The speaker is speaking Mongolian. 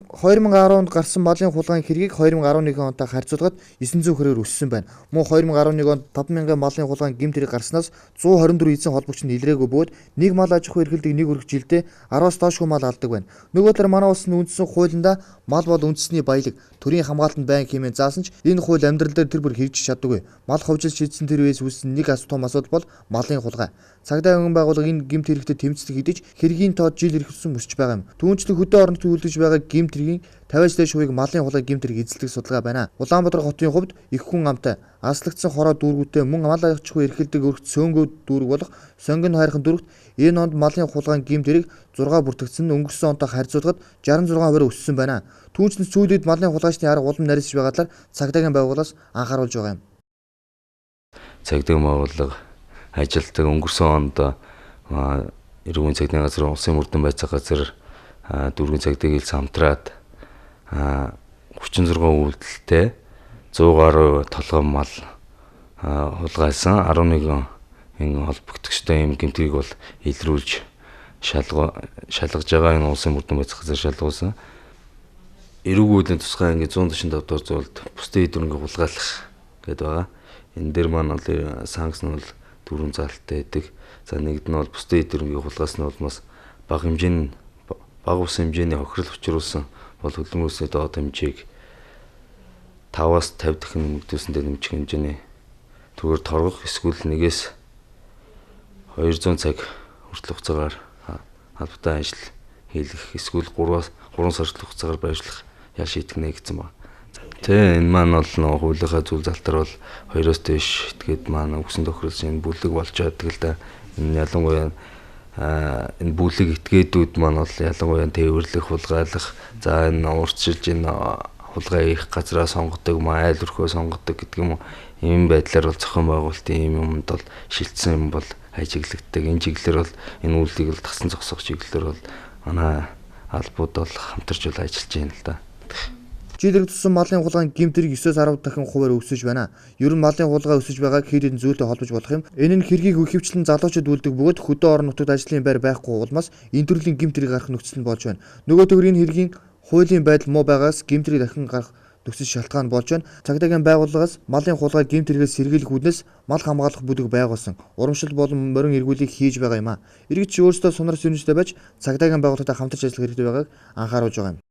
2010 онд гарсан малын хулгайн хэргийг 2011 онтой харьцуулахад 900 хүрээр өссөн байна. Мөн 2011 онд 5,000 малын хулгайн гэмт хэрэг гарснаас 124 эзэн холбогч нь илрээгүй бөгөөд нэг мал аж ахуй эрхлэлийг нэг өргөх жилдээ 10-аас доошгүй мал алдаг байна. Нөгөө талаар манай улсын үндсэн хуулиндаа мал бол үндэсний баялаг, төрийн хамгаалтанд байнг хэмээн заасан ч энэ хууль амьдрал дээр тэр бүр хэрэгжиж чаддаггүй. Мал ховжил шийдсэн тэр үеэс үүссэн нэг том асуудал бол малын хулгай. Цагдаа ангин байгууллага энэ гэмт хэрэгтэд тэмцдэг хэдиж хэргийн тоод жил ирэхсэн өсөж байгаа юм. Түүнчлэн хөдөө орон нутгийн үлдэж байгаа гэмт хэргийн 50-аас дээш хувийг малын хулгай гэмт хэрэг эзэлдэг судалгаа байна. Улаанбаатар хотын хувьд их хүн амтай, аслагдсан хороо дүүргүүтэй мөн мал аж ахуй эрхлэлдэг өргөт сөөнгөө дүүрэг болох сонгон хайрхан дүүрэгт энэ онд малын хулгай гэмт хэрэг 6 бүртгэгдсэн өнгөрсөн онтой харьцуулахад 66% өссөн байна. Түүнчлэн сүүлийн үед малын хулгайчны арга улам нарийсж байгаа талаар цагдаагийн байгууллагаас анхааруулж байгаа юм. Цагдаагийн байгууллага ажилтдаг өнгөрсөн онд эрүүгийн цагдаагийн газар, улсын мөрдөн байцаах газар, дүүргийн цагдаагийн хэлс хамтраад 36 үйлдэлтэй 100 гаруй толгой мал хулгайсан 11 энэ холбогдогчтой юм гэмтрийг бол илрүүлж шалгаж байгаа энэ улсын мөрдөн байцаах газар шалгуулсан. Эрүүгийн тусгай анги 145 дугаар зүйлд бусдын эдвэрнгээ хулгайлах гэдэг байгаа. Энэ дээр маань бол санкц нь бол дөрвөн залттай байдаг. За нэгд нь бол бусдын эдвэрнгээ хулгайсан улмаас бага ус хэмжээний хохирол учруулсан бол хөдөлмөрөөсөө доод хэмжээг 5-аас 50 дахин нэмэгдүүлсэндээ нэмжих хэмжээний түгээр торгох эсвэл 1-ээс 200 цаг хүртэл хугацаагаар албатай ажил хийх эсвэл 3 сар хугацаагаар байршлах ял шийдэх нэгдсэн байна. Энэ маань бол хуулийнхаа зүйл залтар бол 2-оос дээш этгээд маань өгсөн тохиролцсон энэ бүлэг болж байдаг л да. Энэ ялангуяа энэ бүлэг этгээдүүд маань бол ялангуяа тээвэрлэх, хулгайлах, за энэ урьдчилж энэ хулгай их газраа сонгодог, айл өрхөө сонгодог гэдэг юм уу. Ийм байдлаар бол зохион байгуулалтын ийм юмд бол шилжсэн юм бол ажиглагддаг. Энэ чиглэлээр бол энэ үйлдийг бол тассан зогсоох чиглэлээр бол манай албууд бол хамтарч бол ажиллаж байна л да. Жилээр туссан малын хулгайн гэмт хэрэг 9-10 дахин хувиар өсөж байна. Ер нь малын хулгай өсөж байгааг хэд хэдэн зүйлтэй холбож болох юм. Энэ нь хэргийг ихэвчлэн залуучууд үлддэг бөгөөд хөдөө орон нутагт ажлын байр байхгүй улмаас энэ төрлийн гэмт хэрэг гарах нөхцөл нь болж байна. Нөгөө төгөр энэ хэргийн хуулийн байдал муу байгаас гэмт хэрэг дахин гарах нөхцөл шалтгаан болж байна. Цагдаагийн байгууллагаас малын хулгай гэмт хэрэгээс сэргийлэх үүднээс мал хамгаалах бүлэг байгуулсан. Урамшил болон морин эргүүлийг хийж байгаа юм а. Иргэд ч өөрсдөө сунар сүнжтэй байж цагдаагийн байгууллагатай хамтарч ажиллах хэрэгтэй байгааг анхааруулж байгаа юм.